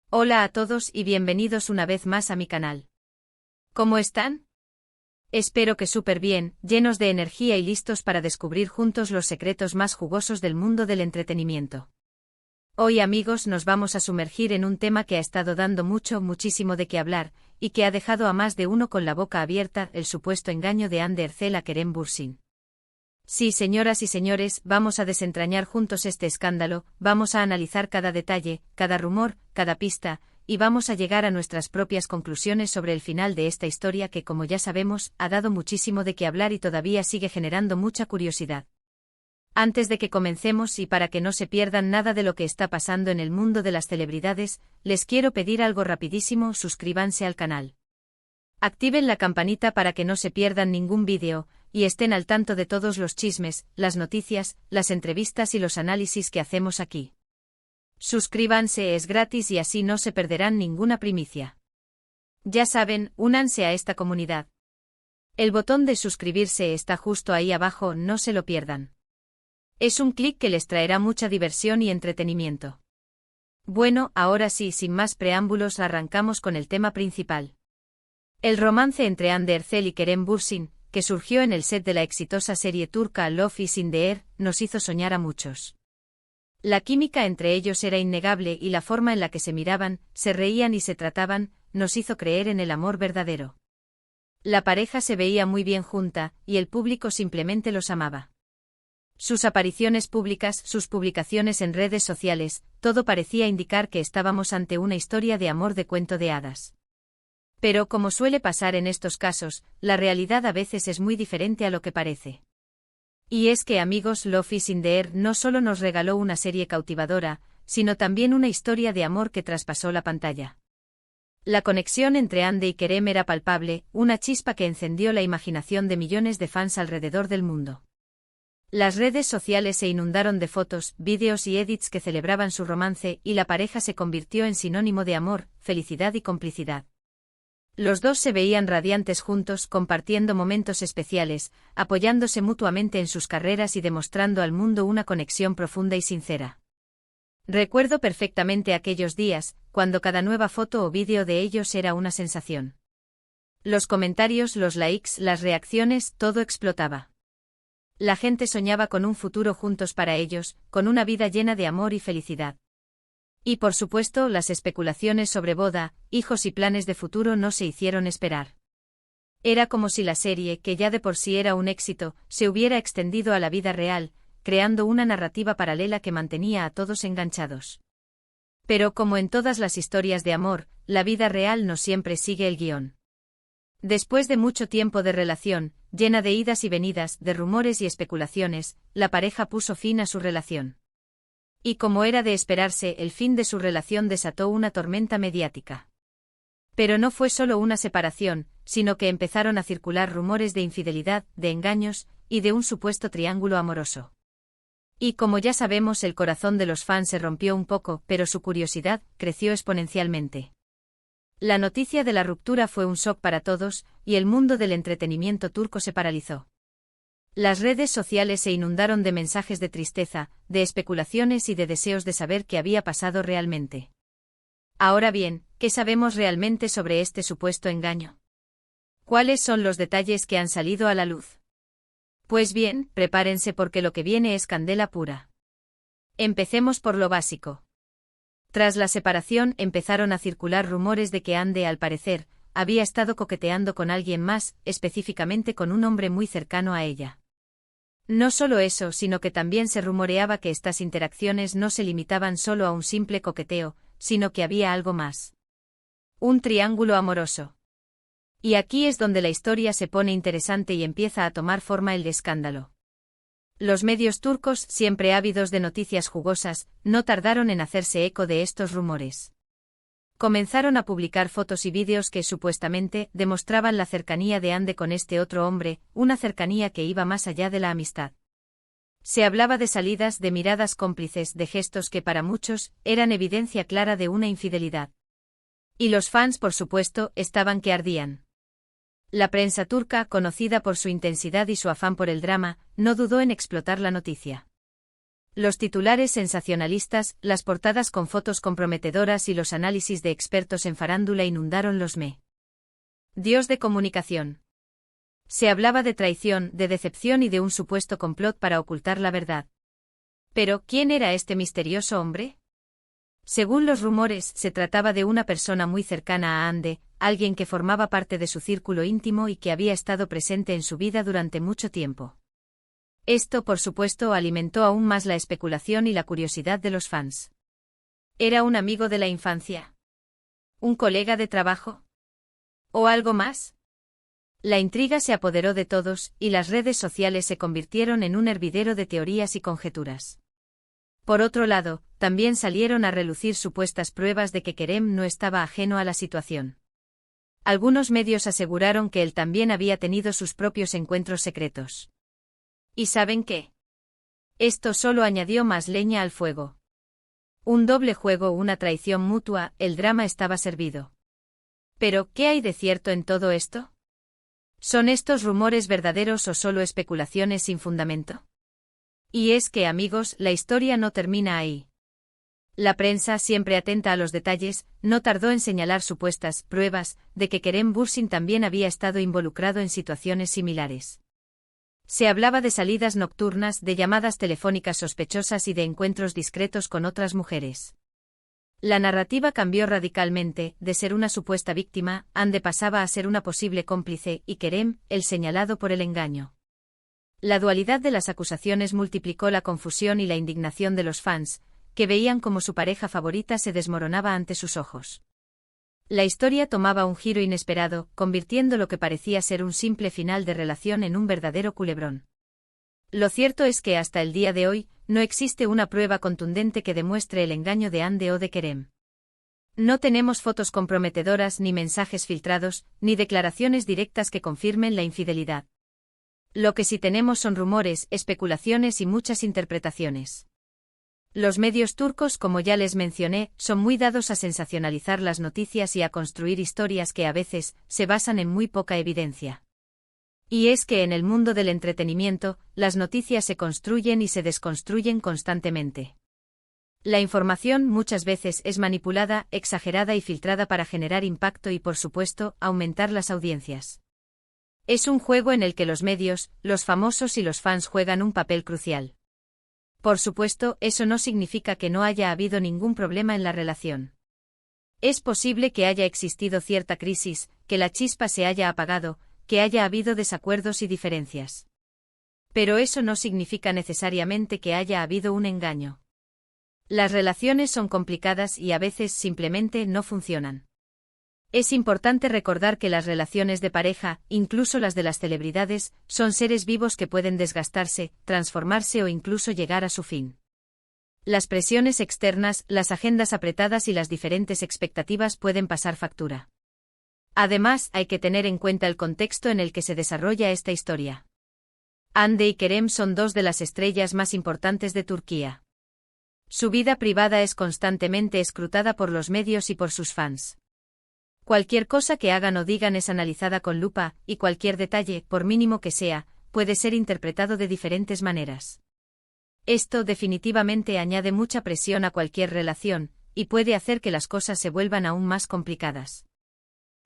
Hola a todos y bienvenidos una vez más a mi canal. ¿Cómo están? Espero que súper bien, llenos de energía y listos para descubrir juntos los secretos más jugosos del mundo del entretenimiento. Hoy, amigos, nos vamos a sumergir en un tema que ha estado dando muchísimo de qué hablar, y que ha dejado a más de uno con la boca abierta: el supuesto engaño de Hande Erçel a Kerem Bürsin. Sí, señoras y señores, vamos a desentrañar juntos este escándalo, vamos a analizar cada detalle, cada rumor, cada pista, y vamos a llegar a nuestras propias conclusiones sobre el final de esta historia que, como ya sabemos, ha dado muchísimo de qué hablar y todavía sigue generando mucha curiosidad. Antes de que comencemos, y para que no se pierdan nada de lo que está pasando en el mundo de las celebridades, les quiero pedir algo rapidísimo: suscríbanse al canal. Activen la campanita para que no se pierdan ningún vídeo, y estén al tanto de todos los chismes, las noticias, las entrevistas y los análisis que hacemos aquí. Suscríbanse, es gratis y así no se perderán ninguna primicia. Ya saben, únanse a esta comunidad. El botón de suscribirse está justo ahí abajo, no se lo pierdan. Es un clic que les traerá mucha diversión y entretenimiento. Bueno, ahora sí, sin más preámbulos, arrancamos con el tema principal. El romance entre Hande Erçel y Kerem Bürsin, que surgió en el set de la exitosa serie turca Love is in the Air, nos hizo soñar a muchos. La química entre ellos era innegable y la forma en la que se miraban, se reían y se trataban, nos hizo creer en el amor verdadero. La pareja se veía muy bien junta, y el público simplemente los amaba. Sus apariciones públicas, sus publicaciones en redes sociales, todo parecía indicar que estábamos ante una historia de amor de cuento de hadas. Pero, como suele pasar en estos casos, la realidad a veces es muy diferente a lo que parece. Y es que, amigos, Love is in the Air no solo nos regaló una serie cautivadora, sino también una historia de amor que traspasó la pantalla. La conexión entre Hande y Kerem era palpable, una chispa que encendió la imaginación de millones de fans alrededor del mundo. Las redes sociales se inundaron de fotos, vídeos y edits que celebraban su romance, y la pareja se convirtió en sinónimo de amor, felicidad y complicidad. Los dos se veían radiantes juntos, compartiendo momentos especiales, apoyándose mutuamente en sus carreras y demostrando al mundo una conexión profunda y sincera. Recuerdo perfectamente aquellos días, cuando cada nueva foto o vídeo de ellos era una sensación. Los comentarios, los likes, las reacciones, todo explotaba. La gente soñaba con un futuro juntos para ellos, con una vida llena de amor y felicidad. Y por supuesto, las especulaciones sobre boda, hijos y planes de futuro no se hicieron esperar. Era como si la serie, que ya de por sí era un éxito, se hubiera extendido a la vida real, creando una narrativa paralela que mantenía a todos enganchados. Pero como en todas las historias de amor, la vida real no siempre sigue el guión. Después de mucho tiempo de relación, llena de idas y venidas, de rumores y especulaciones, la pareja puso fin a su relación. Y como era de esperarse, el fin de su relación desató una tormenta mediática. Pero no fue solo una separación, sino que empezaron a circular rumores de infidelidad, de engaños, y de un supuesto triángulo amoroso. Y como ya sabemos, el corazón de los fans se rompió un poco, pero su curiosidad creció exponencialmente. La noticia de la ruptura fue un shock para todos, y el mundo del entretenimiento turco se paralizó. Las redes sociales se inundaron de mensajes de tristeza, de especulaciones y de deseos de saber qué había pasado realmente. Ahora bien, ¿qué sabemos realmente sobre este supuesto engaño? ¿Cuáles son los detalles que han salido a la luz? Pues bien, prepárense porque lo que viene es candela pura. Empecemos por lo básico. Tras la separación empezaron a circular rumores de que Hande, al parecer, había estado coqueteando con alguien más, específicamente con un hombre muy cercano a ella. No solo eso, sino que también se rumoreaba que estas interacciones no se limitaban solo a un simple coqueteo, sino que había algo más. Un triángulo amoroso. Y aquí es donde la historia se pone interesante y empieza a tomar forma el escándalo. Los medios turcos, siempre ávidos de noticias jugosas, no tardaron en hacerse eco de estos rumores. Comenzaron a publicar fotos y vídeos que supuestamente demostraban la cercanía de Hande con este otro hombre, una cercanía que iba más allá de la amistad. Se hablaba de salidas, de miradas cómplices, de gestos que para muchos eran evidencia clara de una infidelidad. Y los fans, por supuesto, estaban que ardían. La prensa turca, conocida por su intensidad y su afán por el drama, no dudó en explotar la noticia. Los titulares sensacionalistas, las portadas con fotos comprometedoras y los análisis de expertos en farándula inundaron los medios de comunicación. Se hablaba de traición, de decepción y de un supuesto complot para ocultar la verdad. Pero, ¿quién era este misterioso hombre? Según los rumores, se trataba de una persona muy cercana a Anne, alguien que formaba parte de su círculo íntimo y que había estado presente en su vida durante mucho tiempo. Esto, por supuesto, alimentó aún más la especulación y la curiosidad de los fans. ¿Era un amigo de la infancia? ¿Un colega de trabajo? ¿O algo más? La intriga se apoderó de todos, y las redes sociales se convirtieron en un hervidero de teorías y conjeturas. Por otro lado, también salieron a relucir supuestas pruebas de que Kerem no estaba ajeno a la situación. Algunos medios aseguraron que él también había tenido sus propios encuentros secretos. ¿Y saben qué? Esto solo añadió más leña al fuego. Un doble juego, una traición mutua, el drama estaba servido. Pero, ¿qué hay de cierto en todo esto? ¿Son estos rumores verdaderos o solo especulaciones sin fundamento? Y es que, amigos, la historia no termina ahí. La prensa, siempre atenta a los detalles, no tardó en señalar supuestas pruebas de que Kerem Bürsin también había estado involucrado en situaciones similares. Se hablaba de salidas nocturnas, de llamadas telefónicas sospechosas y de encuentros discretos con otras mujeres. La narrativa cambió radicalmente, de ser una supuesta víctima, Anne pasaba a ser una posible cómplice, y Kerem, el señalado por el engaño. La dualidad de las acusaciones multiplicó la confusión y la indignación de los fans, que veían cómo su pareja favorita se desmoronaba ante sus ojos. La historia tomaba un giro inesperado, convirtiendo lo que parecía ser un simple final de relación en un verdadero culebrón. Lo cierto es que hasta el día de hoy, no existe una prueba contundente que demuestre el engaño de Anne o de Kerem. No tenemos fotos comprometedoras, ni mensajes filtrados, ni declaraciones directas que confirmen la infidelidad. Lo que sí tenemos son rumores, especulaciones y muchas interpretaciones. Los medios turcos, como ya les mencioné, son muy dados a sensacionalizar las noticias y a construir historias que a veces se basan en muy poca evidencia. Y es que en el mundo del entretenimiento, las noticias se construyen y se desconstruyen constantemente. La información muchas veces es manipulada, exagerada y filtrada para generar impacto y, por supuesto, aumentar las audiencias. Es un juego en el que los medios, los famosos y los fans juegan un papel crucial. Por supuesto, eso no significa que no haya habido ningún problema en la relación. Es posible que haya existido cierta crisis, que la chispa se haya apagado, que haya habido desacuerdos y diferencias. Pero eso no significa necesariamente que haya habido un engaño. Las relaciones son complicadas y a veces simplemente no funcionan. Es importante recordar que las relaciones de pareja, incluso las de las celebridades, son seres vivos que pueden desgastarse, transformarse o incluso llegar a su fin. Las presiones externas, las agendas apretadas y las diferentes expectativas pueden pasar factura. Además, hay que tener en cuenta el contexto en el que se desarrolla esta historia. Hande y Kerem son dos de las estrellas más importantes de Turquía. Su vida privada es constantemente escrutada por los medios y por sus fans. Cualquier cosa que hagan o digan es analizada con lupa, y cualquier detalle, por mínimo que sea, puede ser interpretado de diferentes maneras. Esto definitivamente añade mucha presión a cualquier relación, y puede hacer que las cosas se vuelvan aún más complicadas.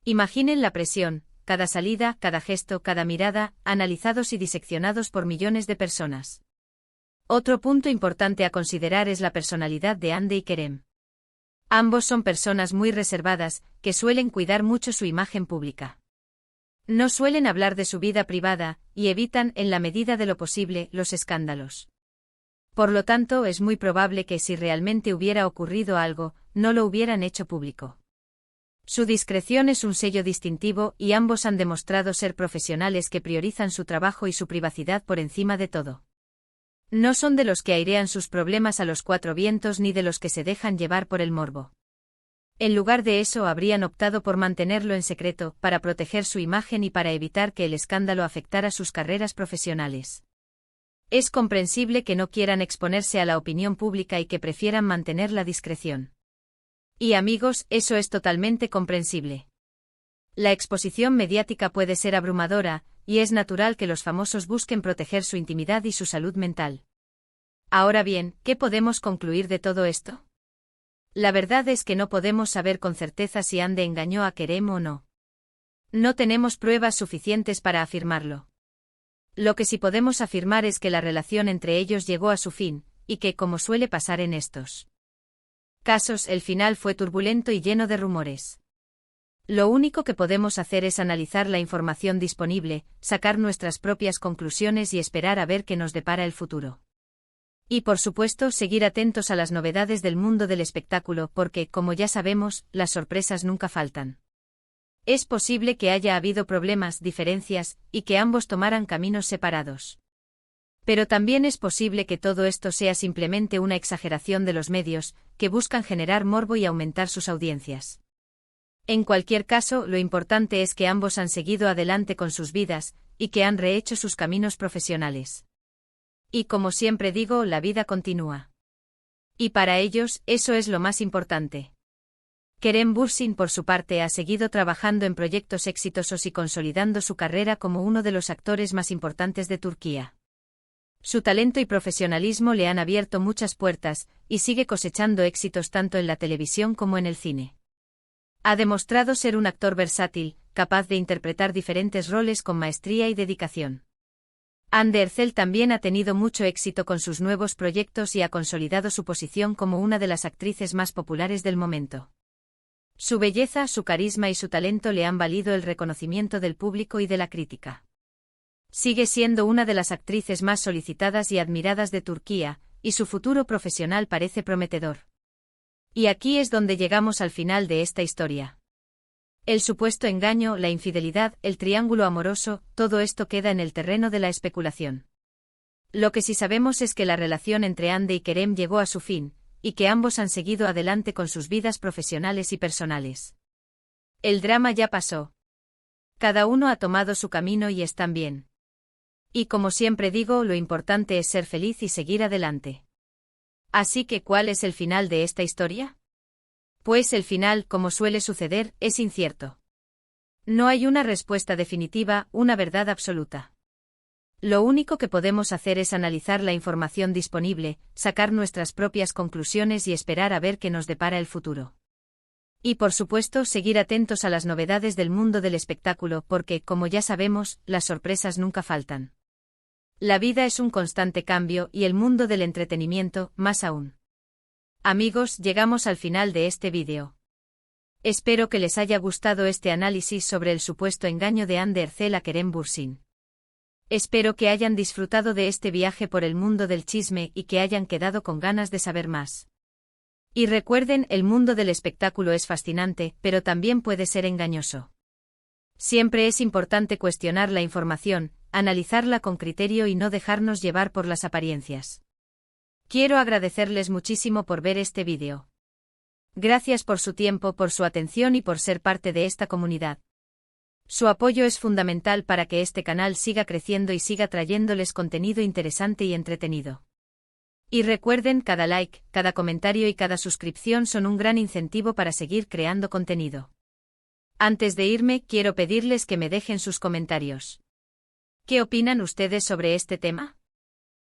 Imaginen la presión, cada salida, cada gesto, cada mirada, analizados y diseccionados por millones de personas. Otro punto importante a considerar es la personalidad de Hande y Kerem. Ambos son personas muy reservadas, que suelen cuidar mucho su imagen pública. No suelen hablar de su vida privada, y evitan, en la medida de lo posible, los escándalos. Por lo tanto, es muy probable que si realmente hubiera ocurrido algo, no lo hubieran hecho público. Su discreción es un sello distintivo y ambos han demostrado ser profesionales que priorizan su trabajo y su privacidad por encima de todo. No son de los que airean sus problemas a los cuatro vientos ni de los que se dejan llevar por el morbo. En lugar de eso habrían optado por mantenerlo en secreto, para proteger su imagen y para evitar que el escándalo afectara sus carreras profesionales. Es comprensible que no quieran exponerse a la opinión pública y que prefieran mantener la discreción. Y amigos, eso es totalmente comprensible. La exposición mediática puede ser abrumadora, y es natural que los famosos busquen proteger su intimidad y su salud mental. Ahora bien, ¿qué podemos concluir de todo esto? La verdad es que no podemos saber con certeza si Ande engañó a Kerem o no. No tenemos pruebas suficientes para afirmarlo. Lo que sí podemos afirmar es que la relación entre ellos llegó a su fin, y que, como suele pasar en estos casos, el final fue turbulento y lleno de rumores. Lo único que podemos hacer es analizar la información disponible, sacar nuestras propias conclusiones y esperar a ver qué nos depara el futuro. Y por supuesto, seguir atentos a las novedades del mundo del espectáculo porque, como ya sabemos, las sorpresas nunca faltan. Es posible que haya habido problemas, diferencias, y que ambos tomaran caminos separados. Pero también es posible que todo esto sea simplemente una exageración de los medios, que buscan generar morbo y aumentar sus audiencias. En cualquier caso, lo importante es que ambos han seguido adelante con sus vidas, y que han rehecho sus caminos profesionales. Y como siempre digo, la vida continúa. Y para ellos, eso es lo más importante. Kerem Bürsin, por su parte, ha seguido trabajando en proyectos exitosos y consolidando su carrera como uno de los actores más importantes de Turquía. Su talento y profesionalismo le han abierto muchas puertas, y sigue cosechando éxitos tanto en la televisión como en el cine. Ha demostrado ser un actor versátil, capaz de interpretar diferentes roles con maestría y dedicación. Hande Erçel también ha tenido mucho éxito con sus nuevos proyectos y ha consolidado su posición como una de las actrices más populares del momento. Su belleza, su carisma y su talento le han valido el reconocimiento del público y de la crítica. Sigue siendo una de las actrices más solicitadas y admiradas de Turquía, y su futuro profesional parece prometedor. Y aquí es donde llegamos al final de esta historia. El supuesto engaño, la infidelidad, el triángulo amoroso, todo esto queda en el terreno de la especulación. Lo que sí sabemos es que la relación entre Hande y Kerem llegó a su fin, y que ambos han seguido adelante con sus vidas profesionales y personales. El drama ya pasó. Cada uno ha tomado su camino y están bien. Y como siempre digo, lo importante es ser feliz y seguir adelante. Así que, ¿cuál es el final de esta historia? Pues el final, como suele suceder, es incierto. No hay una respuesta definitiva, una verdad absoluta. Lo único que podemos hacer es analizar la información disponible, sacar nuestras propias conclusiones y esperar a ver qué nos depara el futuro. Y por supuesto, seguir atentos a las novedades del mundo del espectáculo porque, como ya sabemos, las sorpresas nunca faltan. La vida es un constante cambio y el mundo del entretenimiento, más aún. Amigos, llegamos al final de este vídeo. Espero que les haya gustado este análisis sobre el supuesto engaño de Hande Erçel a Kerem Bürsin. Espero que hayan disfrutado de este viaje por el mundo del chisme y que hayan quedado con ganas de saber más. Y recuerden, el mundo del espectáculo es fascinante, pero también puede ser engañoso. Siempre es importante cuestionar la información, analizarla con criterio y no dejarnos llevar por las apariencias. Quiero agradecerles muchísimo por ver este vídeo. Gracias por su tiempo, por su atención y por ser parte de esta comunidad. Su apoyo es fundamental para que este canal siga creciendo y siga trayéndoles contenido interesante y entretenido. Y recuerden, cada like, cada comentario y cada suscripción son un gran incentivo para seguir creando contenido. Antes de irme, quiero pedirles que me dejen sus comentarios. ¿Qué opinan ustedes sobre este tema?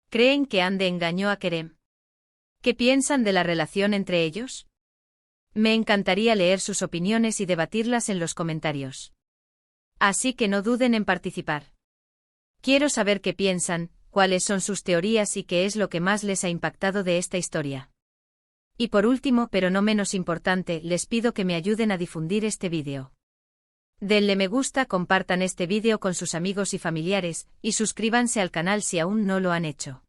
¿Creen que Hande engañó a Kerem? ¿Qué piensan de la relación entre ellos? Me encantaría leer sus opiniones y debatirlas en los comentarios. Así que no duden en participar. Quiero saber qué piensan, cuáles son sus teorías y qué es lo que más les ha impactado de esta historia. Y por último, pero no menos importante, les pido que me ayuden a difundir este vídeo. Denle me gusta, compartan este vídeo con sus amigos y familiares, y suscríbanse al canal si aún no lo han hecho.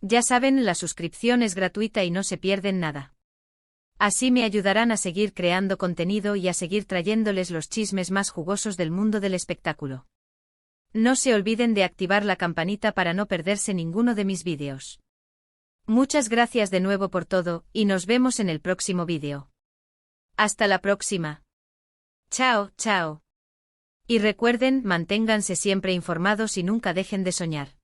Ya saben, la suscripción es gratuita y no se pierden nada. Así me ayudarán a seguir creando contenido y a seguir trayéndoles los chismes más jugosos del mundo del espectáculo. No se olviden de activar la campanita para no perderse ninguno de mis vídeos. Muchas gracias de nuevo por todo, y nos vemos en el próximo vídeo. Hasta la próxima. Chao, chao. Y recuerden, manténganse siempre informados y nunca dejen de soñar.